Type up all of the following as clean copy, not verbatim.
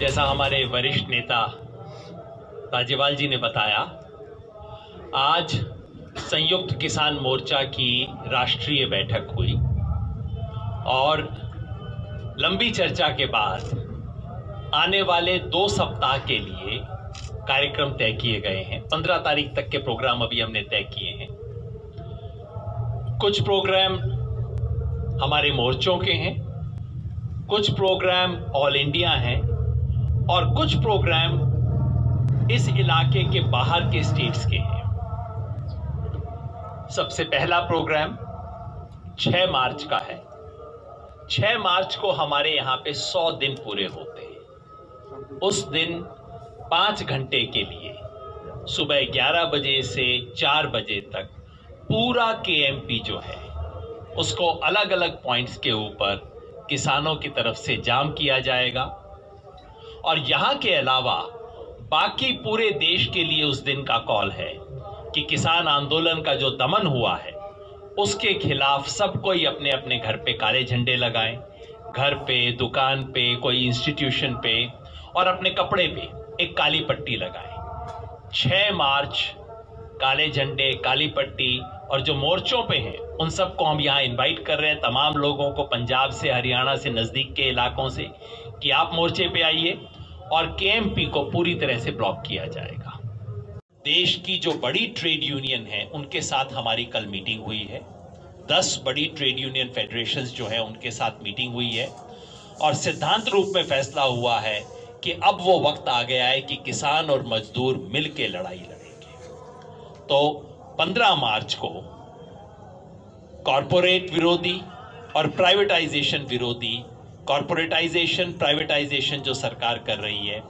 जैसा हमारे वरिष्ठ नेता राज्यपाल जी ने बताया, आज संयुक्त किसान मोर्चा की राष्ट्रीय बैठक हुई और लंबी चर्चा के बाद आने वाले 2 सप्ताह के लिए कार्यक्रम तय किए गए हैं। 15 तारीख तक के प्रोग्राम अभी हमने तय किए हैं। कुछ प्रोग्राम हमारे मोर्चों के हैं, कुछ प्रोग्राम ऑल इंडिया हैं और कुछ प्रोग्राम इस इलाके के बाहर के स्टेट्स के हैं। सबसे पहला प्रोग्राम 6 मार्च का है। 6 मार्च को हमारे यहाँ पे 100 दिन पूरे होते हैं। उस दिन 5 घंटे के लिए सुबह 11 बजे से 4 बजे तक पूरा केएमपी जो है उसको अलग अलग पॉइंट्स के ऊपर किसानों की तरफ से जाम किया जाएगा और यहाँ के अलावा बाकी पूरे देश के लिए उस दिन का कॉल है कि किसान आंदोलन का जो दमन हुआ है उसके खिलाफ सब कोई अपने अपने घर पे काले झंडे लगाएं, घर पे, दुकान पे, कोई इंस्टीट्यूशन पे और अपने कपड़े पे एक काली पट्टी लगाएं। 6 मार्च काले झंडे, काली पट्टी और जो मोर्चों पे हैं उन सबको हम यहाँ इनवाइट कर रहे हैं, तमाम लोगों को पंजाब से, हरियाणा से, नजदीक के इलाकों से, कि आप मोर्चे पे आइए और केएमपी को पूरी तरह से ब्लॉक किया जाएगा। देश की जो बड़ी ट्रेड यूनियन है उनके साथ हमारी कल मीटिंग हुई है। 10 बड़ी ट्रेड यूनियन फेडरेशंस जो है उनके साथ मीटिंग हुई है और सिद्धांत रूप में फैसला हुआ है कि अब वो वक्त आ गया है कि किसान और मजदूर मिलकर लड़ाई लड़ेंगे। तो 15 मार्च को कॉरपोरेट विरोधी और प्राइवेटाइजेशन विरोधी, कॉरपोरेटाइजेशन, प्राइवेटाइजेशन जो सरकार कर रही है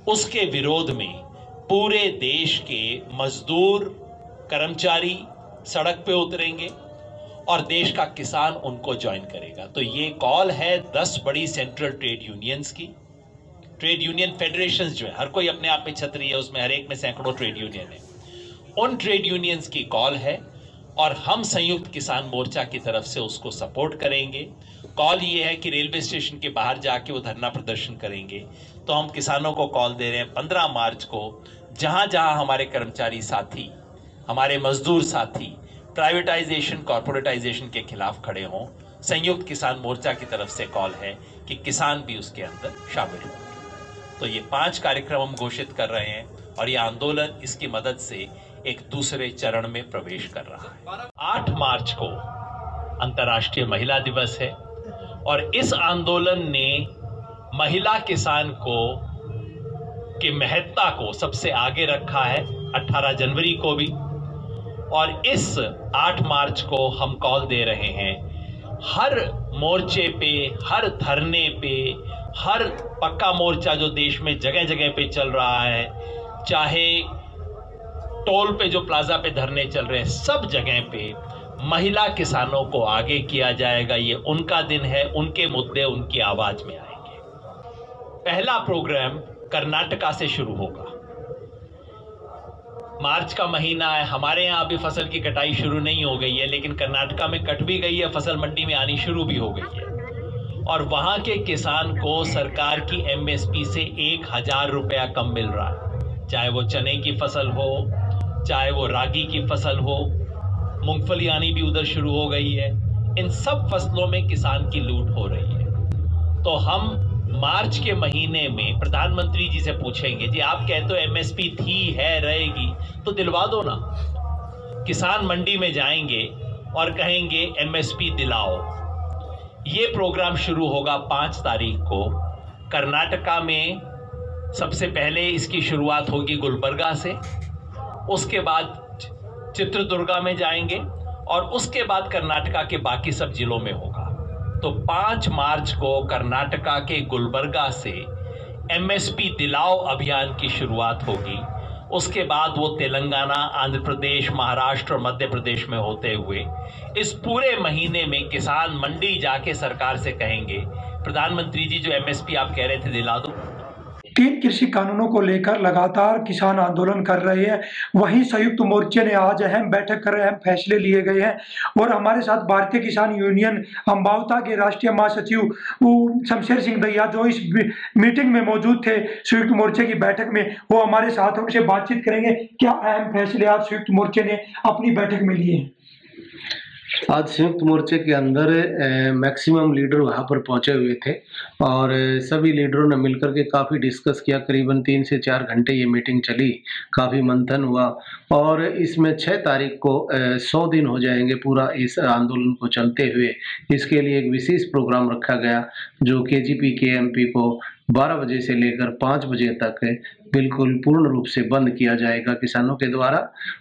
उसके विरोध में पूरे देश के मजदूर, कर्मचारी सड़क पे उतरेंगे और देश का किसान उनको ज्वाइन करेगा। तो ये कॉल है 10 बड़ी सेंट्रल ट्रेड यूनियंस की। ट्रेड यूनियन फेडरेशंस जो है, हर कोई अपने आप में छतरी है, उसमें हर एक में सैकड़ों ट्रेड यूनियन है। उन ट्रेड यूनियंस की कॉल है और हम संयुक्त किसान मोर्चा की तरफ से उसको सपोर्ट करेंगे। कॉल ये है कि रेलवे स्टेशन के बाहर जाके वो धरना प्रदर्शन करेंगे। तो हम किसानों को कॉल दे रहे हैं 15 मार्च को जहां जहां हमारे कर्मचारी साथी, हमारे मजदूर साथी प्राइवेटाइजेशन, कॉर्पोरेटाइजेशन के खिलाफ खड़े हों, संयुक्त किसान मोर्चा की तरफ से कॉल है कि किसान भी उसके अंदर शामिल हों। तो ये 5 कार्यक्रम हम घोषित कर रहे हैं और ये आंदोलन इसकी मदद से एक दूसरे चरण में प्रवेश कर रहा है। 8 मार्च को अंतर्राष्ट्रीय महिला दिवस है और इस आंदोलन ने महिला किसान को की महत्ता को सबसे आगे रखा है, 18 जनवरी को भी। और इस 8 मार्च को हम कॉल दे रहे हैं हर मोर्चे पे, हर धरने पे, हर पक्का मोर्चा जो देश में जगह जगह पे चल रहा है, चाहे टोल पे जो प्लाजा पे धरने चल रहे हैं, सब जगह पे महिला किसानों को आगे किया जाएगा। ये उनका दिन है, उनके मुद्दे उनकी आवाज में आएंगे। पहला प्रोग्राम कर्नाटका से शुरू होगा। मार्च का महीना है, हमारे यहाँ अभी फसल की कटाई शुरू नहीं हो गई है, लेकिन कर्नाटका में कट भी गई है, फसल मंडी में आनी शुरू भी हो गई है और वहां के किसान को सरकार की एमएसपी से 1000 रुपया कम मिल रहा है। चाहे वो चने की फसल हो, चाहे वो रागी की फसल हो, मूंगफली आनी भी उधर शुरू हो गई है। इन सब फसलों में किसान की लूट हो रही है। तो हम मार्च के महीने में प्रधानमंत्री जी से पूछेंगे, जी आप कहते हो एमएसपी थी, है, रहेगी, तो दिलवा दो ना। किसान मंडी में जाएंगे और कहेंगे एमएसपी दिलाओ। ये प्रोग्राम शुरू होगा 5 तारीख को कर्नाटका में। सबसे पहले इसकी शुरुआत होगी गुलबर्गा से, उसके बाद चित्रदुर्गा में जाएंगे और उसके बाद कर्नाटका के बाकी सब जिलों में होगा। तो 5 मार्च को कर्नाटका के गुलबर्गा से एमएसपी दिलाओ अभियान की शुरुआत होगी। उसके बाद वो तेलंगाना, आंध्र प्रदेश, महाराष्ट्र और मध्य प्रदेश में होते हुए इस पूरे महीने में किसान मंडी जाके सरकार से कहेंगे, प्रधानमंत्री जी जो एमएसपी आप कह रहे थे दिला दो। तीन कृषि कानूनों को लेकर लगातार किसान आंदोलन कर रहे हैं। वहीं संयुक्त मोर्चे ने आज अहम बैठक कर अहम फैसले लिए गए हैं और हमारे साथ भारतीय किसान यूनियन अम्बावता के राष्ट्रीय महासचिव शमशेर सिंह दैया जो इस मीटिंग में मौजूद थे संयुक्त मोर्चे की बैठक में, वो हमारे साथ उनसे बातचीत करेंगे। क्या अहम फैसले आज संयुक्त मोर्चे ने अपनी बैठक में लिए हैं? आज संयुक्त मोर्चे के अंदर मैक्सिमम लीडर वहाँ पर पहुँचे हुए थे और सभी लीडरों ने मिलकर के काफ़ी डिस्कस किया। करीबन 3 से 4 घंटे ये मीटिंग चली, काफ़ी मंथन हुआ और इसमें 6 तारीख को 100 दिन हो जाएंगे पूरा इस आंदोलन को चलते हुए। इसके लिए एक विशेष प्रोग्राम रखा गया जो KGP KMP को 12 बजे से लेकर 5 बजे तक बिल्कुल पूर्ण रूप से बंद किया जाएगा किसानों के द्वारा।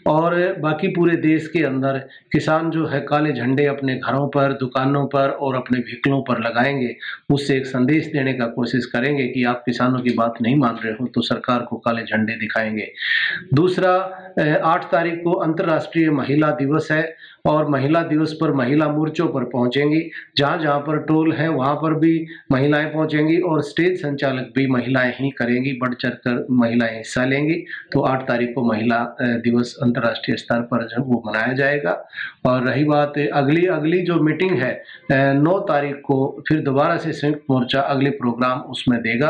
और बाकी पूरे देश के अंदर किसान जो है काले झंडे अपने घरों पर, दुकानों पर और अपने व्हीकलों पर लगाएंगे। उससे एक संदेश देने का कोशिश करेंगे कि आप किसानों की बात नहीं मान रहे हो तो सरकार को काले झंडे दिखाएंगे। दूसरा, 8 तारीख को अंतर्राष्ट्रीय महिला दिवस है और महिला दिवस पर महिला मोर्चों पर पहुंचेंगी। जहां जहां पर टोल है वहां पर भी महिलाएं पहुंचेंगी और स्टेज संचालक भी महिलाएं ही करेंगी, बढ़ चढ़ कर महिलाएं हिस्सा लेंगी। तो 8 तारीख को महिला दिवस अंतर्राष्ट्रीय स्तर पर जो वो मनाया जाएगा। और रही बात अगली जो मीटिंग है 9 तारीख को फिर दोबारा से संयुक्त मोर्चा अगले प्रोग्राम उसमें देगा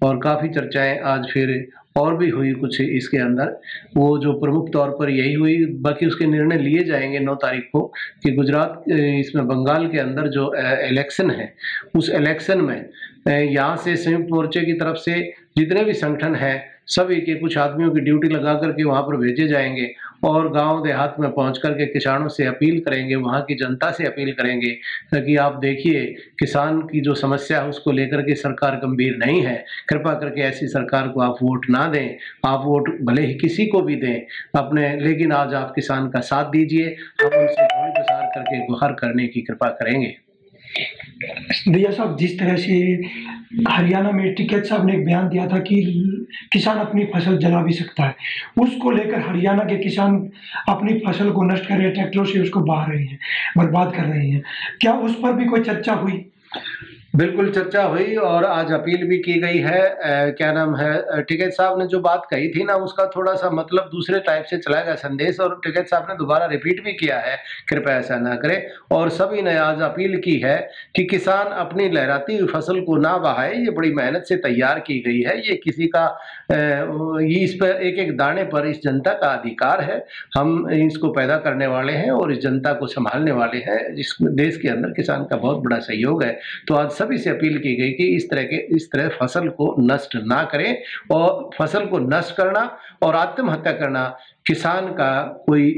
और काफ़ी चर्चाएं आज फिर और भी हुई कुछ इसके अंदर। वो जो प्रमुख तौर पर यही हुई, बाकी उसके निर्णय लिए जाएंगे 9 तारीख को कि गुजरात इसमें बंगाल के अंदर जो इलेक्शन है उस इलेक्शन में यहाँ से संयुक्त मोर्चे की तरफ से जितने भी संगठन हैं सभी के कुछ आदमियों की ड्यूटी लगा करके वहाँ पर भेजे जाएंगे और गांव देहात में पहुँच करके किसानों से अपील करेंगे, वहाँ की जनता से अपील करेंगे कि आप देखिए किसान की जो समस्या है उसको लेकर के सरकार गंभीर नहीं है, कृपा करके ऐसी सरकार को आप वोट ना दें। आप वोट भले ही किसी को भी दें अपने, लेकिन आज आप किसान का साथ दीजिए। हम उनसे गोली प्रसार करके गुहार करने की कृपा करेंगे। दैया साहब, जिस तरह से हरियाणा में टिकैत साहब ने एक बयान दिया था कि किसान अपनी फसल जला भी सकता है, उसको लेकर हरियाणा के किसान अपनी फसल को नष्ट कर रहे हैं, ट्रैक्टरों से उसको बहा रहे हैं, बर्बाद कर रहे हैं। क्या उस पर भी कोई चर्चा हुई? बिल्कुल चर्चा हुई और आज अपील भी की गई है। क्या नाम है, टिकैत साहब ने जो बात कही थी ना उसका थोड़ा सा मतलब दूसरे टाइप से चला गया संदेश और टिकैत साहब ने दोबारा रिपीट भी किया है, कृपया ऐसा ना करें। और सभी ने आज अपील की है कि किसान अपनी लहराती हुई फसल को ना बहाए, ये बड़ी मेहनत से तैयार की गई है, ये किसी का ये इस पर एक एक दाने पर इस जनता का अधिकार है। हम इसको पैदा करने वाले हैं और इस जनता को संभालने वाले हैं। इस देश के अंदर किसान का बहुत बड़ा सहयोग है। तो आज सभी से अपील की गई कि इस तरह फसल को नष्ट ना करें और फसल को नष्ट करना और आत्महत्या करना किसान का कोई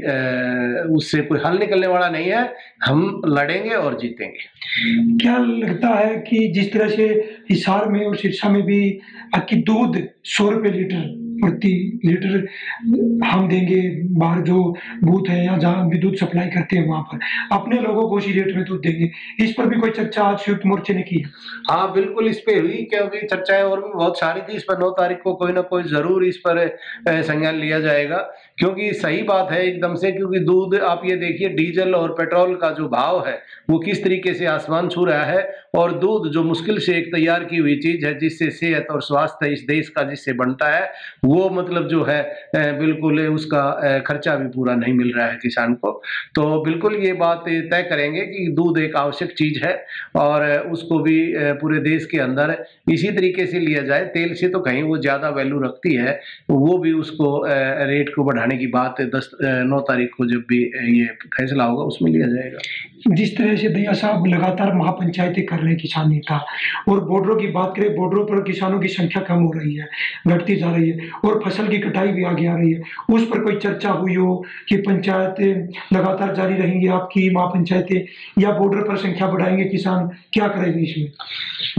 उससे कोई हल निकलने वाला नहीं है। हम लड़ेंगे और जीतेंगे। क्या लगता है कि जिस तरह से हिसार में और सिरसा में भी कि दूध 100 रुपये लीटर प्रति लीटर हम देंगे, बाहर जो बूथ है या जहाँ भी दूध सप्लाई करते हैं वहां पर अपने लोगों को उसी रेट में दूध देंगे, इस पर भी कोई चर्चा आज संयुक्त मोर्चे ने की? हाँ बिल्कुल इस पे हुई, क्योंकि चर्चाएं और भी बहुत सारी थी। इस पर 9 तारीख को कोई ना कोई जरूर इस पर संज्ञान लिया जाएगा, क्योंकि सही बात है एकदम से। क्योंकि दूध आप ये देखिए डीजल और पेट्रोल का जो भाव है वो किस तरीके से आसमान छू रहा है, और दूध जो मुश्किल से एक तैयार की हुई चीज है जिससे सेहत और स्वास्थ्य इस देश का जिससे बनता है, वो मतलब जो है बिल्कुल उसका खर्चा भी पूरा नहीं मिल रहा है किसान को। तो बिल्कुल ये बात तय करेंगे कि दूध एक आवश्यक चीज है और उसको भी पूरे देश के अंदर इसी तरीके से लिया जाए। तेल से तो कहीं वो ज्यादा वैल्यू रखती है, वो भी उसको रेट को बढ़ाने की बात 9 तारीख को जब भी ये फैसला होगा उसमें लिया जाएगा। जिस तरह से दैया साहब लगातार महापंचायतें कर रहे हैं किसान नेता, और बॉर्डरों की बात करें, बॉर्डरों पर किसानों की संख्या कम हो रही है, घटती जा रही है और फसल की कटाई भी आगे आ रही है, उस पर कोई चर्चा हुई हो कि पंचायतें लगातार जारी रहेंगी आपकी महापंचायतें, या बॉर्डर पर संख्या बढ़ाएंगे किसान, क्या करेंगे इसमें?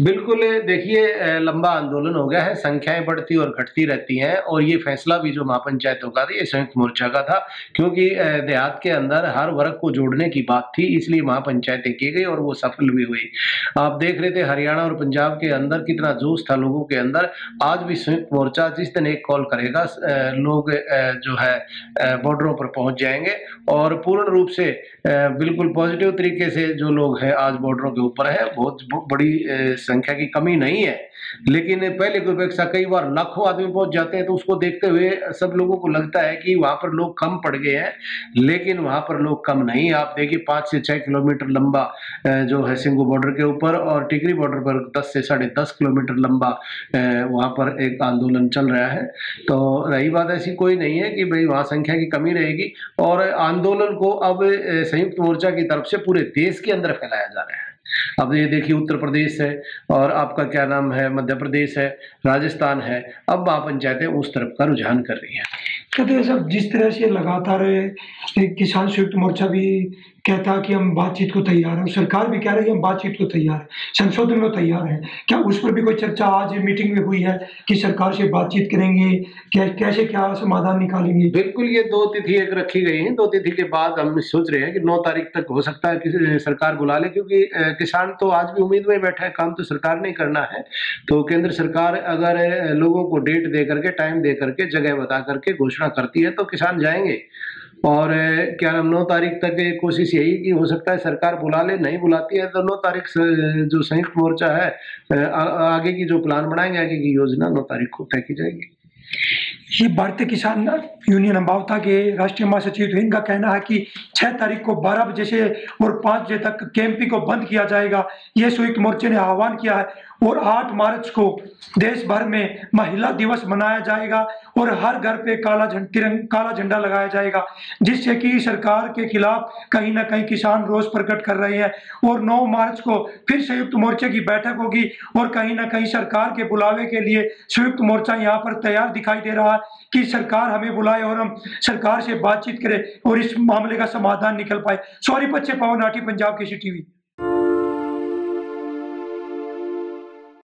बिल्कुल देखिए, लंबा आंदोलन हो गया है, संख्याएं बढ़ती और घटती रहती हैं और ये फैसला भी जो महापंचायतों का था ये संयुक्त मोर्चा का था, क्योंकि देहात के अंदर हर वर्ग को जोड़ने की बात थी। इसलिए इसलिए महापंचायतें की गई और वो सफल भी हुई। आप देख रहे थे हरियाणा और पंजाब के अंदर कितना जोश था लोगों के अंदर। आज भी संयुक्त मोर्चा जिस दिन एक कॉल करेगा लोग जो है बॉर्डरों पर पहुंच जाएंगे और पूर्ण रूप से बिल्कुल पॉजिटिव तरीके से जो लोग हैं आज बॉर्डरों के ऊपर है। बहुत बड़ी संख्या की कमी नहीं है, लेकिन पहले की अपेक्षा कई बार लाखों आदमी पहुंच जाते हैं, तो उसको देखते हुए सब लोगों को लगता है कि वहां पर लोग कम पड़ गए हैं, लेकिन वहां पर लोग कम नहीं। आप देखिए 5 से 6 किलोमीटर लंबा जो है सिंगू बॉर्डर के ऊपर और टिकरी बॉर्डर पर 10 से 10.5 किलोमीटर लंबा वहां पर एक आंदोलन चल रहा है। तो रही बात ऐसी कोई नहीं है कि भाई वहां संख्या की कमी रहेगी, और आंदोलन को अब संयुक्त मोर्चा की तरफ से पूरे देश के अंदर फैलाया जा रहा है। अब ये देखिए उत्तर प्रदेश है और आपका क्या नाम है मध्य प्रदेश है, राजस्थान है, अब महापंचायतें उस तरफ का रुझान कर रही हैं। कहते सब जिस तरह से लगातार किसान संयुक्त मोर्चा भी कहता है कि हम बातचीत को तैयार हैं, सरकार भी कह रही है हम बातचीत को तैयार हैं, संशोधन को तैयार हैं, क्या उस पर भी कोई चर्चा आज मीटिंग में हुई है कि सरकार से बातचीत करेंगे, कैसे क्या समाधान निकालेंगे? बिल्कुल, ये 2 तिथि एक रखी गई है। 2 तिथि के बाद हम सोच रहे हैं कि 9 तारीख तक हो सकता है कि सरकार बुला ले, क्योंकि किसान तो आज भी उम्मीद में बैठा है, काम तो सरकार ने करना है। तो केंद्र सरकार अगर लोगों को डेट दे करके, टाइम दे करके, जगह बता करके घोषणा करती है तो किसान जाएंगे। और क्या नाम 9 तारीख तक कोशिश यही कि हो सकता है सरकार बुला ले, नहीं बुलाती है तो 9 तारीख से जो संयुक्त मोर्चा है आगे की जो प्लान बनाएंगे, आगे की योजना 9 तारीख को तय की जाएगी। ये भारतीय किसान यूनियन अम्बावता के राष्ट्रीय महासचिव थे, इनका कहना है कि 6 तारीख को 12 बजे से और 5 बजे तक कैंपिंग को बंद किया जाएगा, ये संयुक्त मोर्चे ने आह्वान किया है। और 8 मार्च को देश भर में महिला दिवस मनाया जाएगा और हर घर पे काला झंडा लगाया जाएगा, जिससे कि सरकार के खिलाफ कहीं ना कहीं किसान रोष प्रकट कर रहे हैं। और 9 मार्च को फिर संयुक्त मोर्चे की बैठक होगी और कहीं ना कहीं सरकार के बुलावे के लिए संयुक्त मोर्चा यहाँ पर तैयार दिखाई दे रहा है कि सरकार हमें बुलाए और हम सरकार से बातचीत करें और इस मामले का समाधान निकल पाए। सॉरी पवन नाटी, पंजाब केसरी टीवी।